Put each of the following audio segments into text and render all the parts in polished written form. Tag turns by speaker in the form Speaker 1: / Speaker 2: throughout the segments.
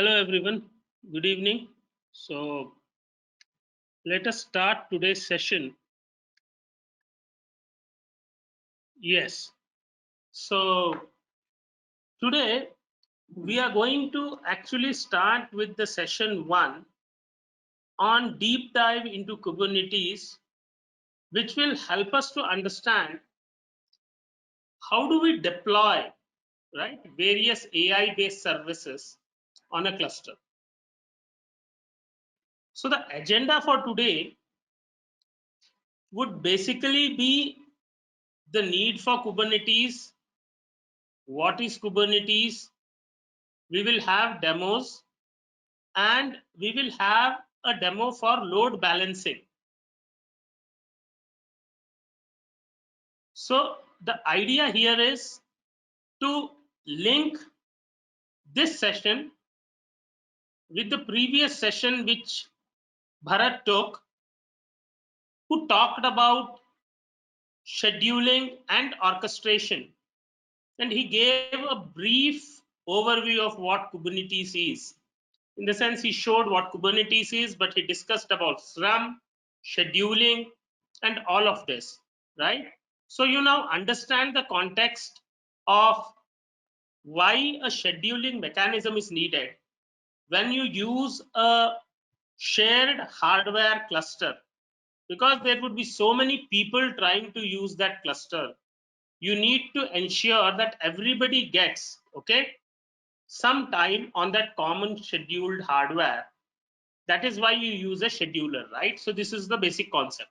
Speaker 1: Hello everyone, good evening. So let us start today's session. Yes, so today we are going to actually start with the session 1 on deep dive into Kubernetes, which will help us to understand how do we deploy, right, various AI based services on a cluster. So the agenda for today would basically be the need for Kubernetes. What is Kubernetes? We will have demos and we will have a demo for load balancing. So the idea here is to link this session with the previous session which Bharat took, who talked about scheduling and orchestration, and he gave a brief overview of what Kubernetes is. In the sense, he showed what Kubernetes is, but he discussed about Scrum, scheduling, and all of this, right? So you now understand the context of why a scheduling mechanism is needed when you use a shared hardware cluster, because there would be so many people trying to use that cluster. You need to ensure that everybody gets, okay, some time on that common scheduled hardware. That is why you use a scheduler, right? So this is the basic concept.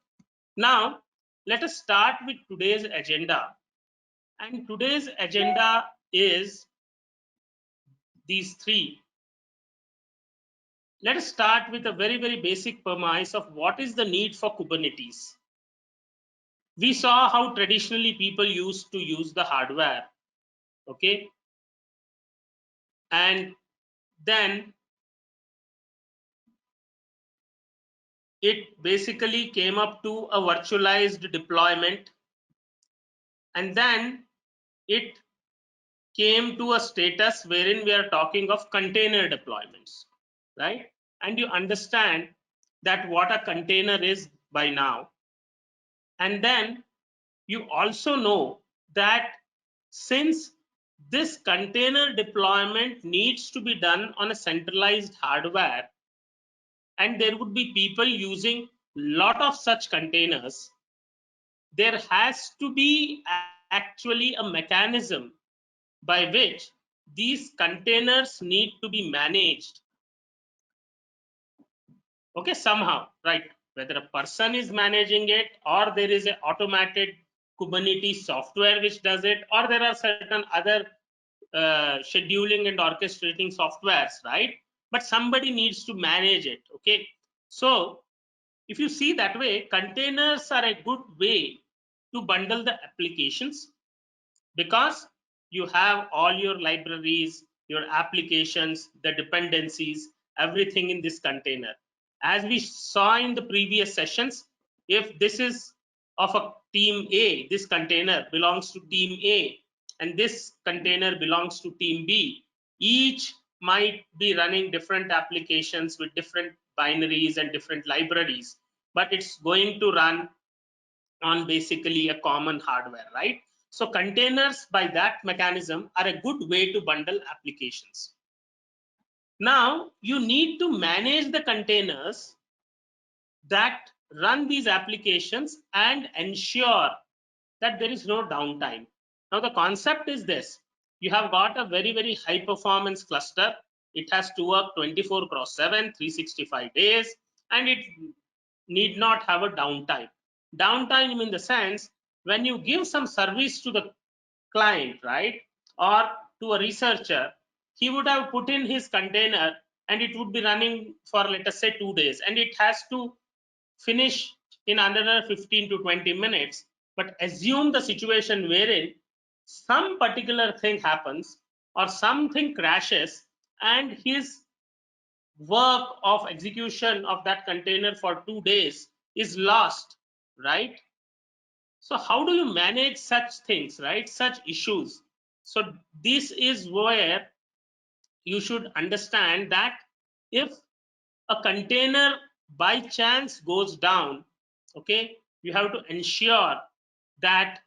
Speaker 1: Now, let us start with today's agenda. And today's agenda is these three. Let us start with a very, very basic premise of what is the need for Kubernetes. We saw how traditionally people used to use the hardware, okay? And then it basically came up to a virtualized deployment, and then it came to a status wherein we are talking of container deployments, right? And you understand that what a container is by now. And then you also know that since this container deployment needs to be done on a centralized hardware, and there would be people using lot of such containers, there has to be actually a mechanism by which these containers need to be managed, okay, somehow, right? Whether a person is managing it, or there is an automated Kubernetes software which does it, or there are certain other scheduling and orchestrating softwares, right? But somebody needs to manage it, okay? So if you see that way, containers are a good way to bundle the applications, because you have all your libraries, your applications, the dependencies, everything in this container. As we saw in the previous sessions, if this is of a team A, this container belongs to team A, and this container belongs to team B, each might be running different applications with different binaries and different libraries, but it's going to run on basically a common hardware, right? So containers by that mechanism are a good way to bundle applications. Now you need to manage the containers that run these applications and ensure that there is no downtime. Now the concept is this: you have got a very, very high performance cluster. It has to work 24/7, 365 days, and it need not have a downtime. Downtime in the sense, when you give some service to the client, right, or to a researcher, he would have put in his container and it would be running for, let us say, 2 days, and it has to finish in another 15 to 20 minutes. But assume the situation wherein some particular thing happens or something crashes, and his work of execution of that container for 2 days is lost, right? So how do you manage such things, right? Such issues. So this is where you should understand that if a container by chance goes down, okay, you have to ensure that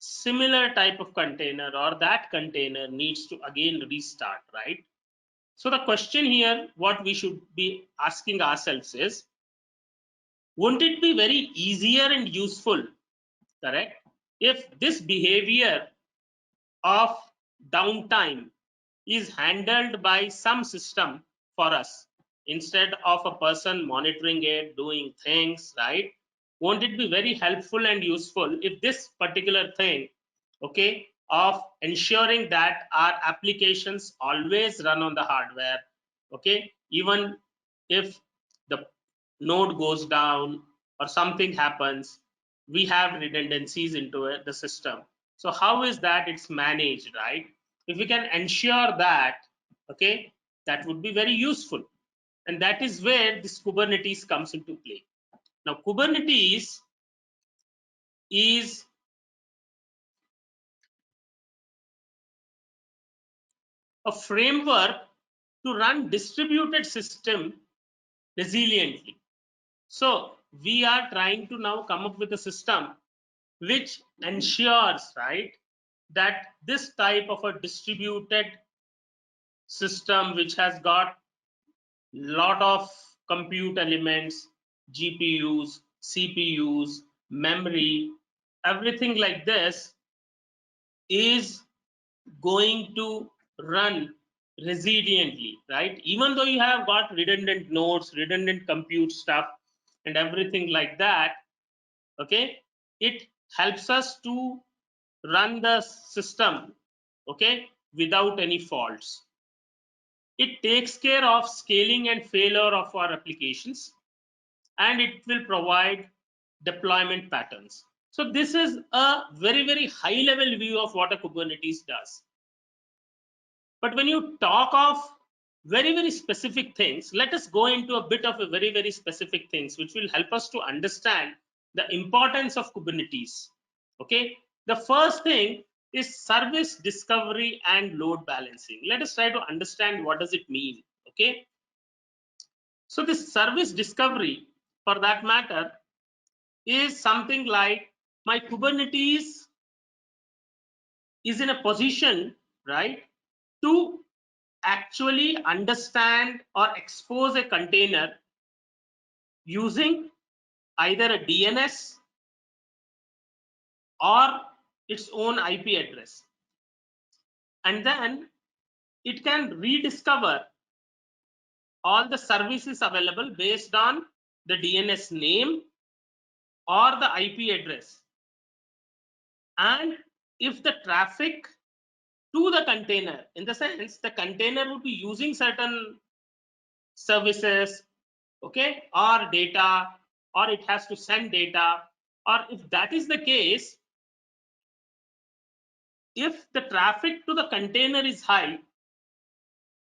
Speaker 1: similar type of container or that container needs to again restart, right? So the question here, what we should be asking ourselves is, wouldn't it be very easier and useful, correct, if this behavior of downtime is handled by some system for us instead of a person monitoring it, doing things, right? Won't it be very helpful and useful if this particular thing, okay, of ensuring that our applications always run on the hardware, okay, even if the node goes down or something happens, we have redundancies into it, the system. So how is that it's managed, right? If we can ensure that, okay, that would be very useful. And that is where this Kubernetes comes into play. Now Kubernetes is a framework to run distributed system resiliently. So we are trying to now come up with a system which ensures, right, that this type of a distributed system which has got lot of compute elements, GPUs, CPUs, memory, everything like this is going to run resiliently, right? Even though you have got redundant nodes, redundant compute stuff, and everything like that, okay, it helps us to run the system, okay, without any faults. It takes care of scaling and failure of our applications, and it will provide deployment patterns. So this is a very, very high level view of what a Kubernetes does. But when you talk of very, very specific things, let us go into a bit of a very, very specific things, which will help us to understand the importance of Kubernetes. Okay. The first thing is service discovery and load balancing. Let us try to understand what does it mean. Okay. So this service discovery, for that matter, is something like my Kubernetes is in a position, right, to actually understand or expose a container using either a DNS or its own IP address. And then it can rediscover all the services available based on the DNS name or the IP address. And if the traffic to the container, in the sense the container will be using certain services, okay, or data, or it has to send data, or if that is the case, if the traffic to the container is high,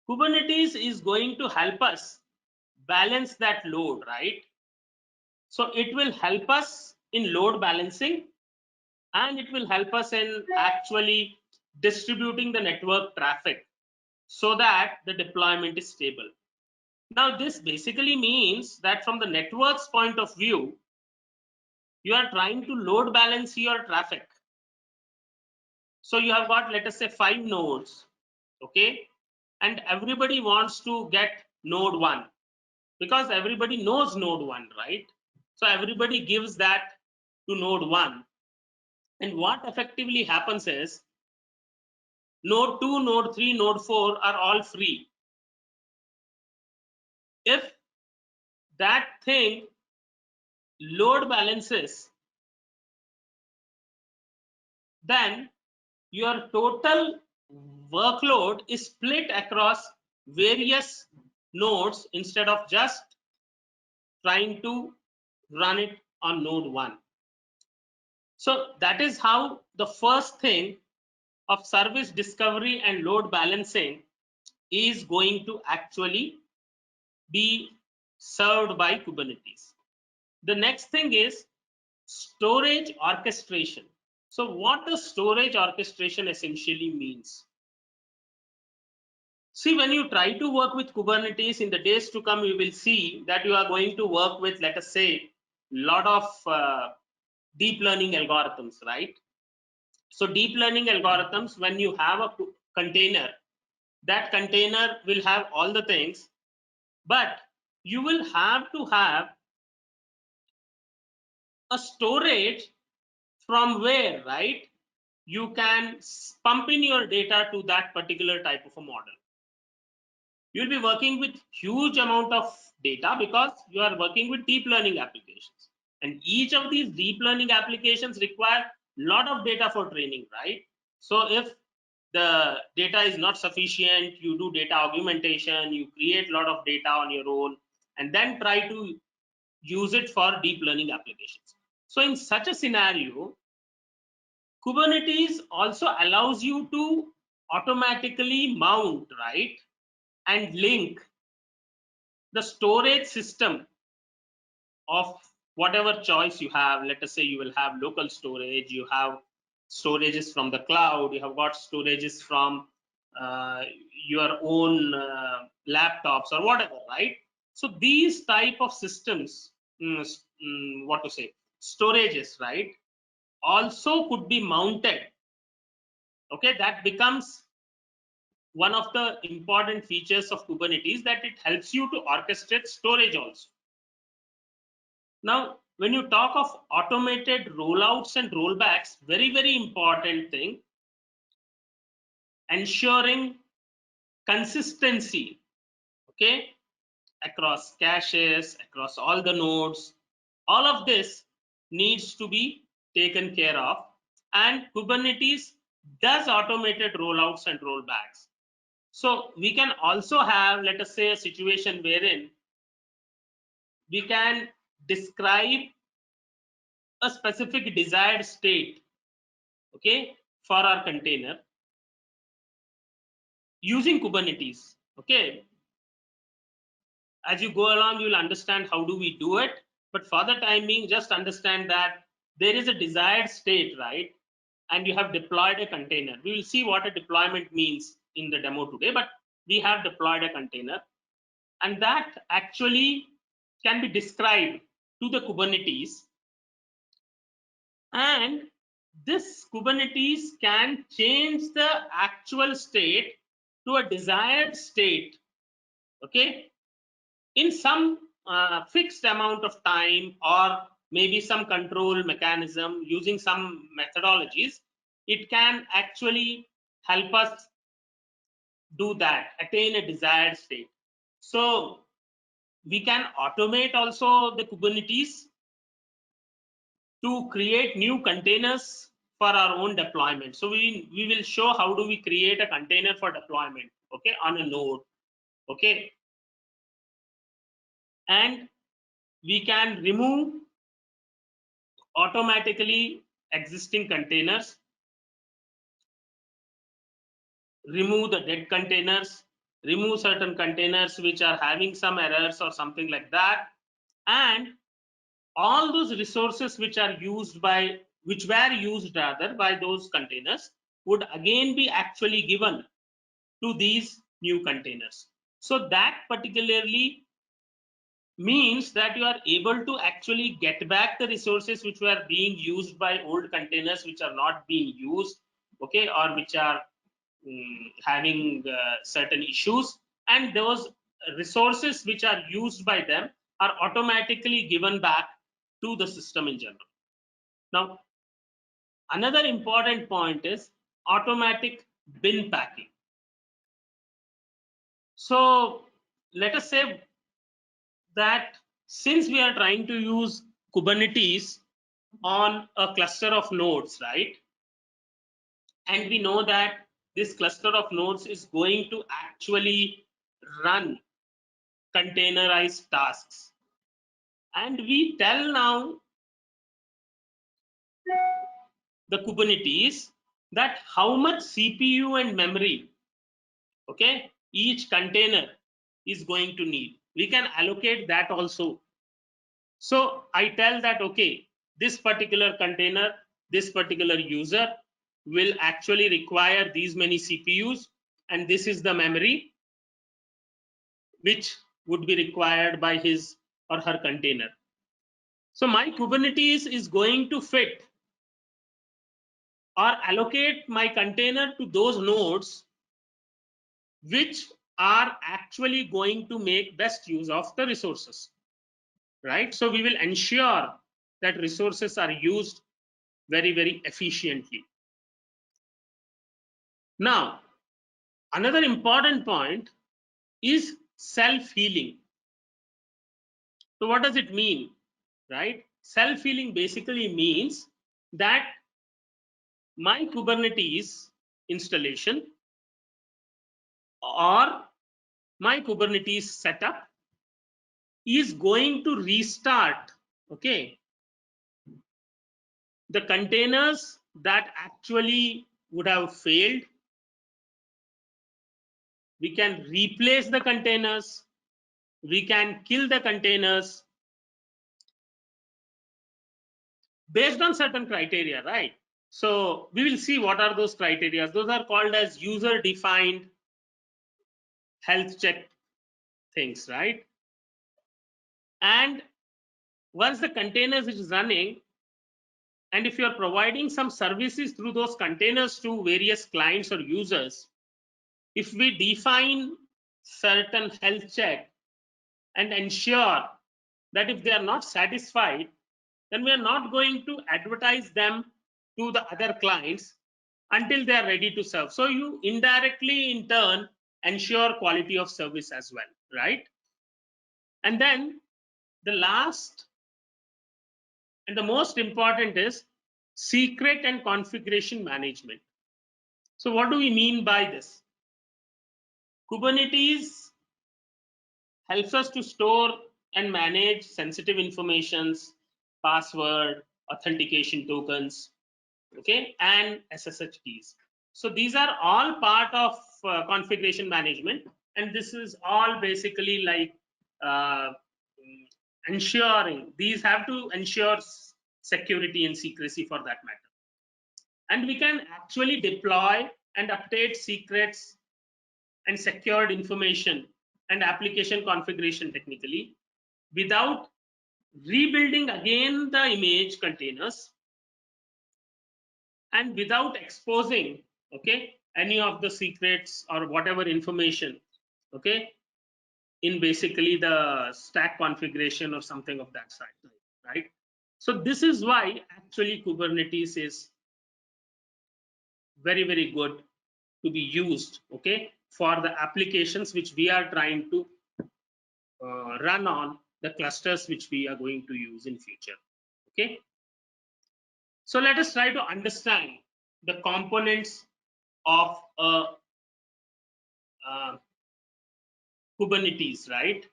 Speaker 1: Kubernetes is going to help us balance that load, right? So it will help us in load balancing, and it will help us in actually distributing the network traffic so that the deployment is stable. Now this basically means that from the network's point of view, you are trying to load balance your traffic. So you have got, let us say, 5 nodes, okay, and everybody wants to get node 1 because everybody knows node 1, right? So everybody gives that to node 1, and what effectively happens is node 2, node 3, node 4 are all free. If that thing load balances, then your total workload is split across various nodes instead of just trying to run it on node 1. So that is how the first thing of service discovery and load balancing is going to actually be served by Kubernetes. The next thing is storage orchestration. So what does storage orchestration essentially means? See, when you try to work with Kubernetes in the days to come, you will see that you are going to work with, let us say, lot of deep learning algorithms, right? So deep learning algorithms, when you have a container, that container will have all the things, but you will have to have a storage from where, right? You can pump in your data to that particular type of a model. You'll be working with huge amount of data because you are working with deep learning applications, and each of these deep learning applications require a lot of data for training, right? So if the data is not sufficient, you do data augmentation, you create a lot of data on your own, and then try to use it for deep learning applications. So in such a scenario, Kubernetes also allows you to automatically mount, right, and link the storage system of whatever choice you have. Let us say you will have local storage, you have storages from the cloud, you have got storages from your own laptops or whatever, right? So these type of systems, what to say, storages, right, also could be mounted. Okay, that becomes one of the important features of Kubernetes, that it helps you to orchestrate storage also. Now, when you talk of automated rollouts and rollbacks, very important thing, ensuring consistency, okay, across caches, across all the nodes, all of this needs to be taken care of, and Kubernetes does automated rollouts and rollbacks. So we can also have, let us say, a situation wherein we can describe a specific desired state, okay, for our container using Kubernetes. Okay, as you go along, you will understand how do we do it, but for the time being, just understand that there is a desired state, right, and you have deployed a container. We will see what a deployment means in the demo today, but we have deployed a container, and that actually can be described to the Kubernetes, and this Kubernetes can change the actual state to a desired state, okay, in some fixed amount of time, or maybe some control mechanism using some methodologies. It can actually help us do that, attain a desired state. So we can automate also the Kubernetes to create new containers for our own deployment. So we will show how do we create a container for deployment, okay, on a node, okay, and we can remove automatically existing containers, remove the dead containers, remove certain containers which are having some errors or something like that, and all those resources which are used by, which were used rather by those containers, would again be actually given to these new containers. So that particularly means that you are able to actually get back the resources which were being used by old containers which are not being used, okay, or which are having certain issues, and those resources which are used by them are automatically given back to the system in general. Now, another important point is automatic bin packing. So let us say that since we are trying to use Kubernetes on a cluster of nodes, right, and we know that this cluster of nodes is going to actually run containerized tasks, and we tell now the Kubernetes that how much CPU and memory, okay, each container is going to need. We can allocate that also. So I tell that, okay, this particular container, this particular user will actually require these many CPUs, and this is the memory, which would be required by his or her container. So my Kubernetes is going to fit or allocate my container to those nodes which are actually going to make best use of the resources, right? So we will ensure that resources are used very, very efficiently. Now, another important point is self-healing. So what does it mean, right? Self-healing basically means that my Kubernetes installation or my Kubernetes setup is going to restart, okay, the containers that actually would have failed. We can replace the containers, we can kill the containers based on certain criteria, right? So we will see what are those criteria. Those are called as user defined health check things, right? And once the containers is running, and if you are providing some services through those containers to various clients or users, if we define certain health check and ensure that if they are not satisfied, then we are not going to advertise them to the other clients until they are ready to serve. So you indirectly in turn ensure quality of service as well, right? And then the last and the most important is secret and configuration management. So what do we mean by this? Kubernetes helps us to store and manage sensitive informations, password, authentication tokens, okay, and SSH keys. So these are all part of configuration management, and this is all basically like uh, ensuring, these have to ensure security and secrecy for that matter. And we can actually deploy and update secrets and secured information and application configuration technically without rebuilding again the image containers and without exposing, okay, any of the secrets or whatever information, okay, in basically the stack configuration or something of that side, right? So this is why actually Kubernetes is very, very good to be used, okay, for the applications which we are trying to run on the clusters which we are going to use in future, okay. So let us try to understand the components of Kubernetes, right?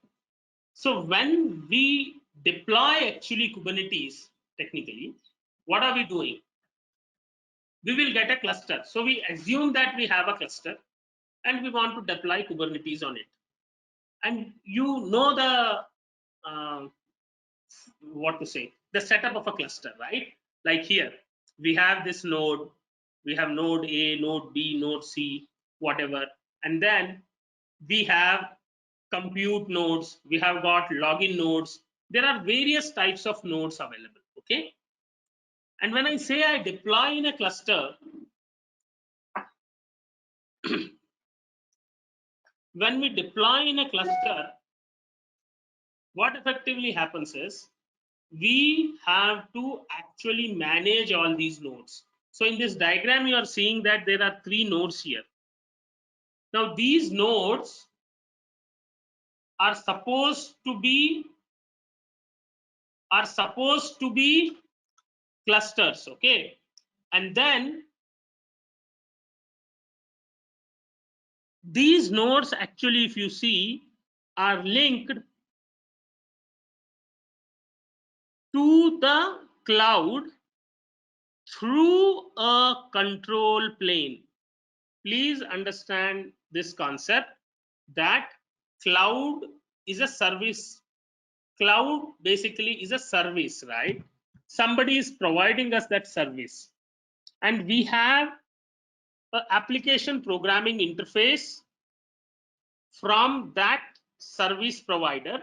Speaker 1: So when we deploy actually Kubernetes technically, what are we doing? We will get a cluster. So we assume that we have a cluster and we want to deploy Kubernetes on it. And you know the what to say, the setup of a cluster, right? Like here we have this node, we have node A, node B, node C, whatever, and then we have compute nodes, we have got login nodes. There are various types of nodes available, okay. And when I say I deploy in a cluster, when we deploy in a cluster, what effectively happens is we have to actually manage all these nodes. So in this diagram you are seeing that there are 3 nodes here. Now these nodes are supposed to be clusters, okay. And then these nodes actually, if you see, are linked to the cloud through a control plane. Please understand this concept that cloud is a service. Cloud basically is a service, right? Somebody is providing us that service, and we have an application programming interface from that service provider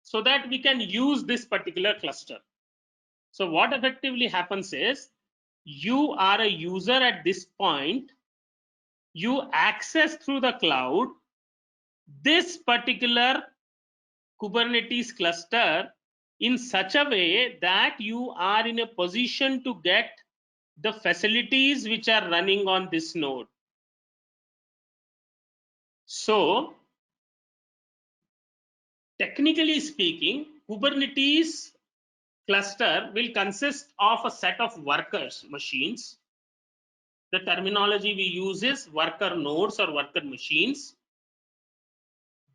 Speaker 1: so that we can use this particular cluster. So what effectively happens is, you are a user at this point, you access through the cloud this particular Kubernetes cluster in such a way that you are in a position to get the facilities which are running on this node. So technically speaking, Kubernetes cluster will consist of a set of workers machines. The terminology we use is worker nodes or worker machines.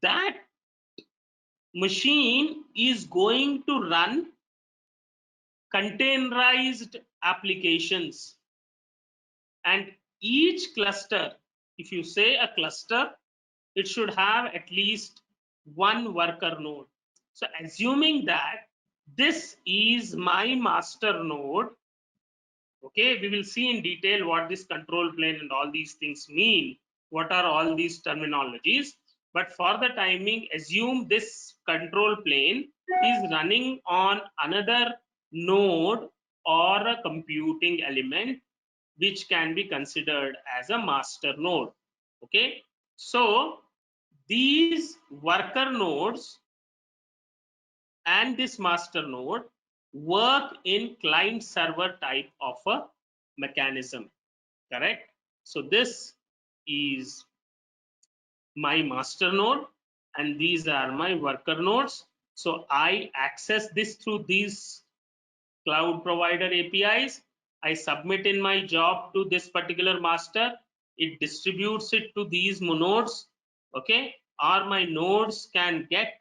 Speaker 1: That machine is going to run containerized applications, and each cluster, if you say a cluster, it should have at least one worker node. So assuming that this is my master node, okay, we will see in detail what this control plane and all these things mean, what are all these terminologies, but for the timing, assume this control plane is running on another node or a computing element which can be considered as a master node. Okay, so these worker nodes and this master node work in client server type of a mechanism, correct? So this is my master node and these are my worker nodes. So I access this through these cloud provider APIs. I submit in my job to this particular master, it distributes it to these nodes, okay, or my nodes can get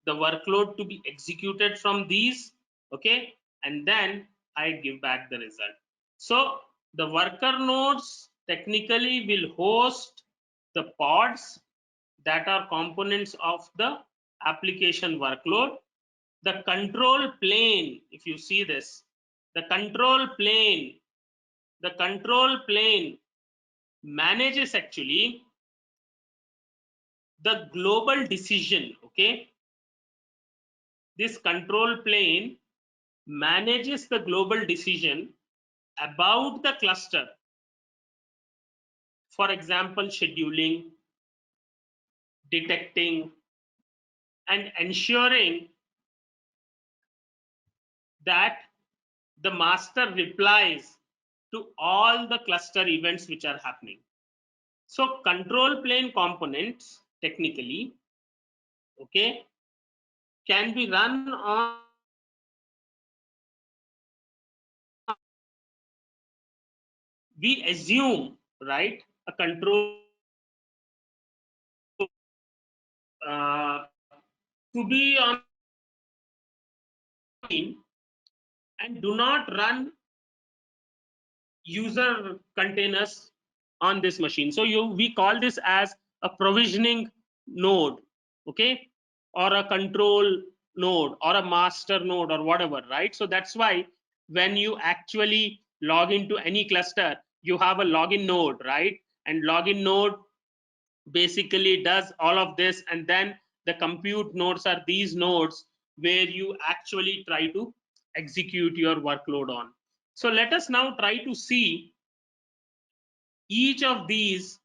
Speaker 1: the workload to be executed from these, okay, and then I give back the result. So the worker nodes technically will host the pods that are components of the application workload. The control plane, if you see this, the control plane manages actually the global decision, okay. This control plane manages the global decision about the cluster. For example, scheduling, detecting, and ensuring that the master replies to all the cluster events which are happening. So control plane components technically, okay, can be run on we assume, right, a control to be on and do not run user containers on this machine. So we call this as a provisioning node, okay, or a control node or a master node or whatever, right? So that's why when you actually log into any cluster, you have a login node, right? And login node basically does all of this, and then the compute nodes are these nodes where you actually try to execute your workload on. So let us now try to see each of these,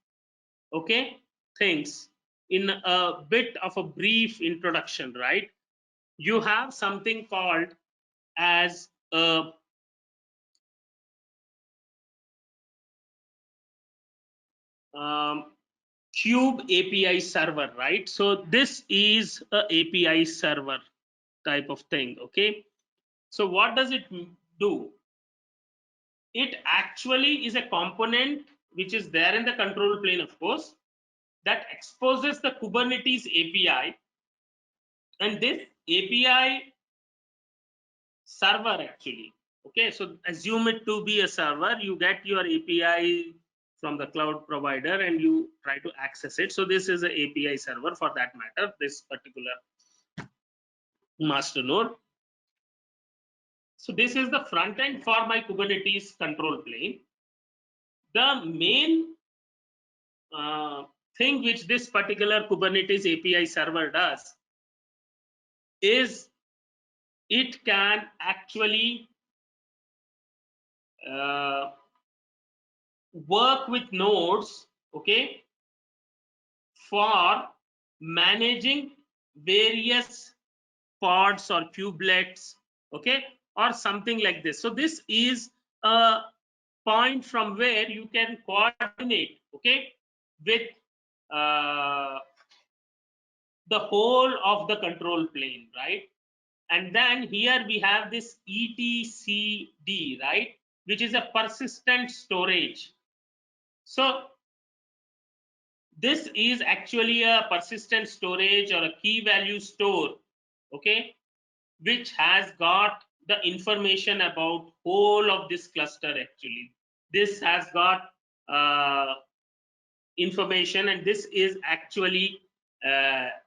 Speaker 1: okay, things in a bit of a brief introduction, right? You have something called as a Cube API server, right? So this is a API server type of thing, okay? So what does it do? It actually is a component which is there in the control plane, of course, that exposes the Kubernetes API, and this API server actually, okay, so assume it to be a server, you get your API from the cloud provider and you try to access it. So this is an API server for that matter, this particular master node. So this is the front end for my Kubernetes control plane. The main thing which this particular Kubernetes API server does is it can actually work with nodes, okay, for managing various pods or kubelets, okay, or something like this. So this is a point from where you can coordinate, okay, with the whole of the control plane, right? And then here we have this etcd, right, which is a persistent storage. So this is actually a persistent storage or a key value store, okay, which has got the information about whole of this cluster. Actually this has got information, and this is actually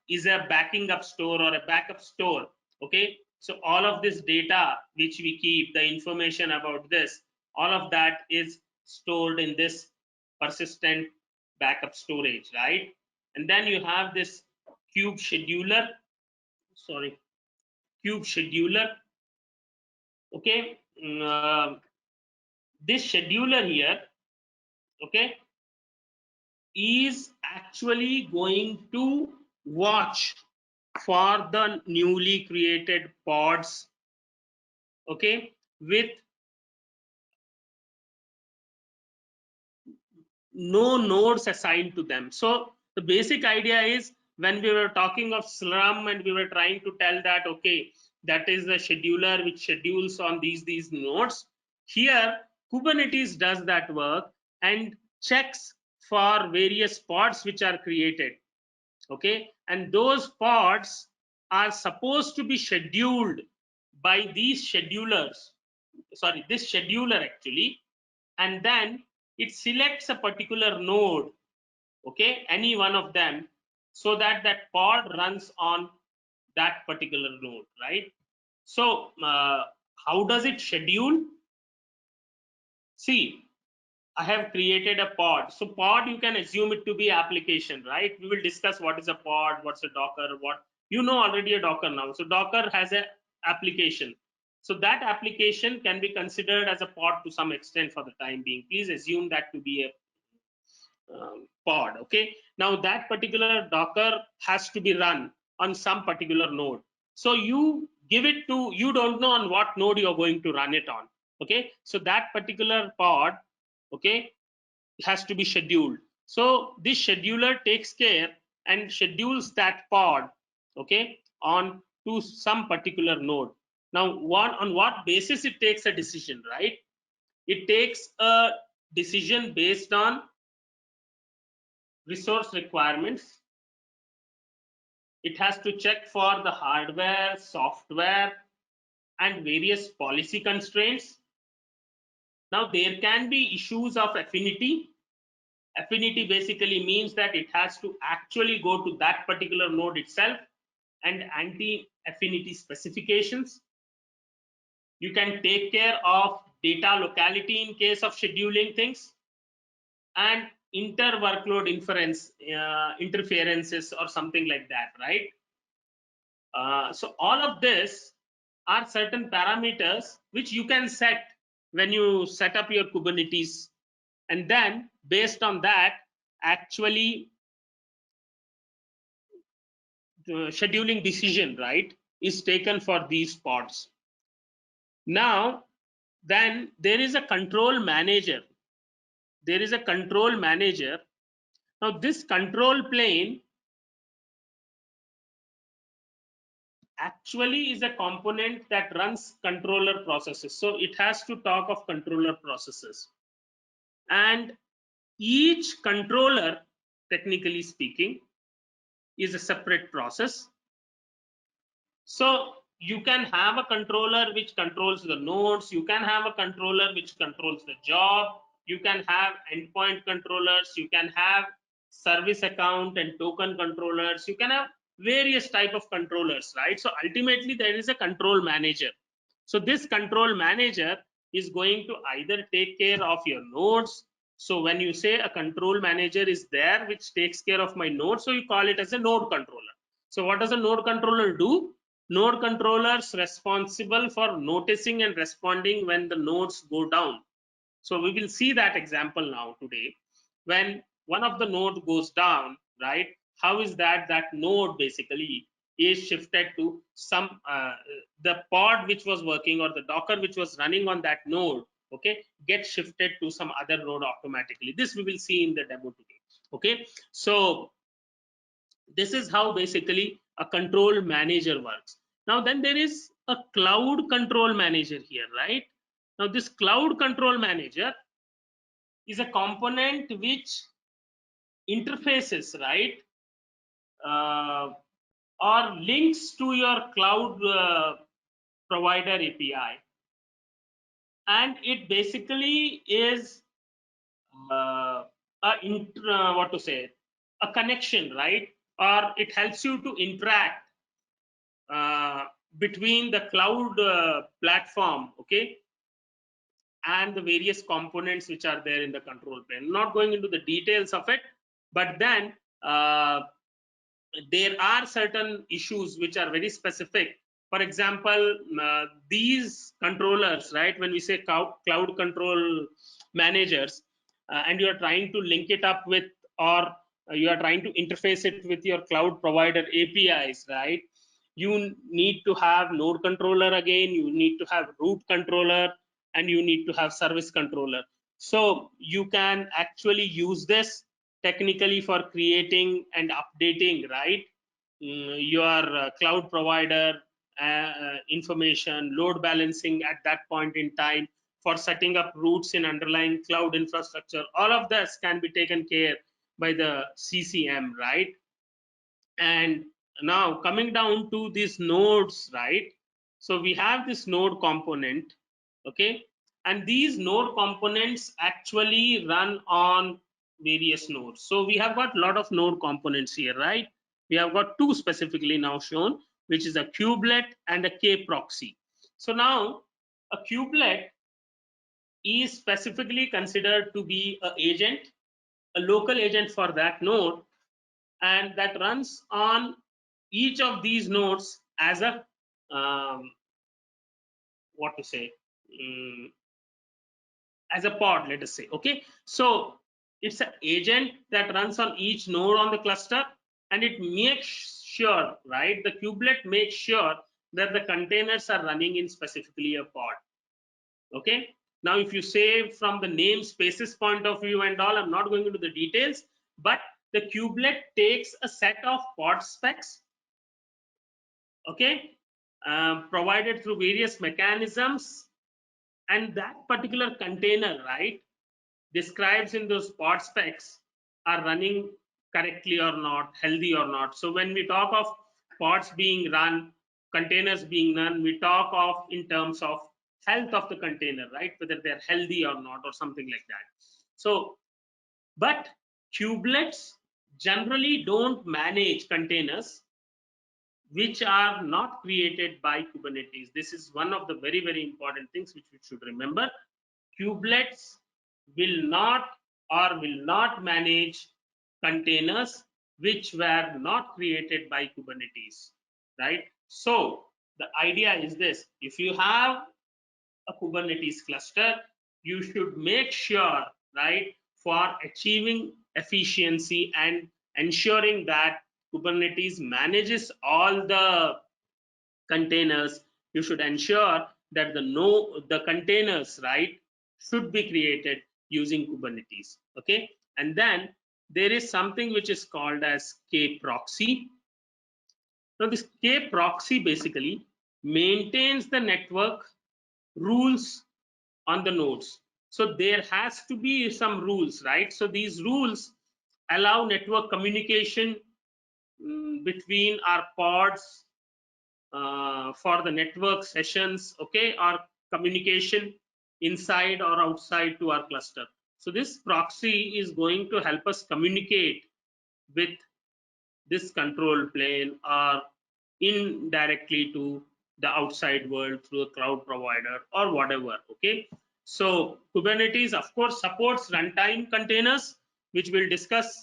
Speaker 1: is a backing up store or a backup store, okay. So all of this data which we keep, the information about this, all of that is stored in this persistent backup storage, right? And then you have this kube scheduler, okay. This scheduler here, okay, is actually going to watch for the newly created pods, okay, with no nodes assigned to them. So the basic idea is, when we were talking of Slurm and we were trying to tell that, okay, that is the scheduler which schedules on these nodes, here Kubernetes does that work and checks for various pods which are created, okay, and those pods are supposed to be scheduled by these schedulers, sorry, this scheduler actually, and then it selects a particular node, okay, any one of them, so that that pod runs on that particular node, right? So how does it schedule? See, I have created a pod. So pod, you can assume it to be application, right? We will discuss what is a pod, what's a Docker, what you know already a Docker now. So Docker has a application. So that application can be considered as a pod to some extent for the time being. Please assume that to be a pod, okay. Now that particular Docker has to be run on some particular node. So you give it to, you don't know on what node you're going to run it on, okay. So that particular pod, okay, has to be scheduled. So this scheduler takes care and schedules that pod, okay, on to some particular node. Now on what basis it takes a decision, right? It takes a decision based on resource requirements. It has to check for the hardware, software, and various policy constraints. Now there can be issues of affinity. Affinity basically means that it has to actually go to that particular node itself, and anti-affinity specifications. You can take care of data locality in case of scheduling things, and inter-workload interferences or something like that, right? So all of this are certain parameters which you can set when you set up your Kubernetes, and then based on that, actually the scheduling decision, right, is taken for these pods. Now then there is a control manager. There is a control manager. Now this control plane actually is a component that runs controller processes. So it has to talk of controller processes, and each controller, technically speaking, is a separate process. So you can have a controller which controls the nodes, you can have a controller which controls the job, you can have endpoint controllers, you can have service account and token controllers, you can have various type of controllers, right? So ultimately there is a control manager. So this control manager is going to either take care of your nodes, So when you say a control manager is there which takes care of my node, so you call it as a node controller. So what does a node controller do? Node controllers responsible for noticing and responding when the nodes go down. So we will see that example now today. When one of the node goes down, right? How is that node basically is shifted to some the pod which was working, or the Docker which was running on that node, okay, gets shifted to some other node automatically. This we will see in the demo today. Okay, so this is how basically a control manager works. Now then there is a cloud control manager here, right? Now this cloud control manager is a component which interfaces, right, or links to your cloud provider API, and it basically is what to say, a connection, right, or it helps you to interact uh, between the cloud platform, okay, and the various components which are there in the control plane. Not going into the details of it, but then there are certain issues which are very specific. For example, these controllers, right, when we say cloud control managers, and you are trying to link it up with, or you are trying to interface it with your cloud provider APIs, right, you need to have node controller again, you need to have root controller, and you need to have service controller. So you can actually use this technically for creating and updating, right, your cloud provider information, load balancing at that point in time, for setting up routes in underlying cloud infrastructure. All of this can be taken care by the CCM, right? And now coming down to these nodes, right, so we have this node component, okay, and these node components actually run on various nodes. So we have got a lot of node components here, right? We have got two specifically now shown, which is a kubelet and a k proxy. So now a kubelet is specifically considered to be an agent, a local agent for that node, and that runs on each of these nodes as a what to say, um, as a pod, let us say. Okay, so it's an agent that runs on each node on the cluster, and it makes sure, right, the kubelet makes sure that the containers are running in specifically a pod. Okay, now if you say from the namespaces point of view and all, I'm not going into the details, but the kubelet takes a set of pod specs, okay, provided through various mechanisms, and that particular container, right, describes in those pod specs are running correctly or not, healthy or not. So when we talk of pods being run, containers being run, we talk of in terms of health of the container, right, whether they're healthy or not, or something like that. So but kubelets generally don't manage containers which are not created by Kubernetes. This is one of the very, very important things which we should remember. Kubelets will not, or will not manage containers which were not created by Kubernetes, right? So the idea is this: if you have a Kubernetes cluster, you should make sure, right, for achieving efficiency and ensuring that Kubernetes manages all the containers, you should ensure that the containers, right, should be created using Kubernetes. Okay, and then there is something which is called as k proxy. Now this k proxy basically maintains the network rules on the nodes. So there has to be some rules, right? So these rules allow network communication between our pods for the network sessions, okay, or communication inside or outside to our cluster. So this proxy is going to help us communicate with this control plane, or indirectly to the outside world through a cloud provider or whatever. Okay, So Kubernetes, of course, supports runtime containers, which we'll discuss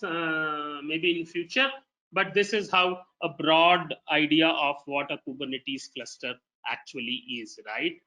Speaker 1: maybe in future. But this is how a broad idea of what a Kubernetes cluster actually is, right?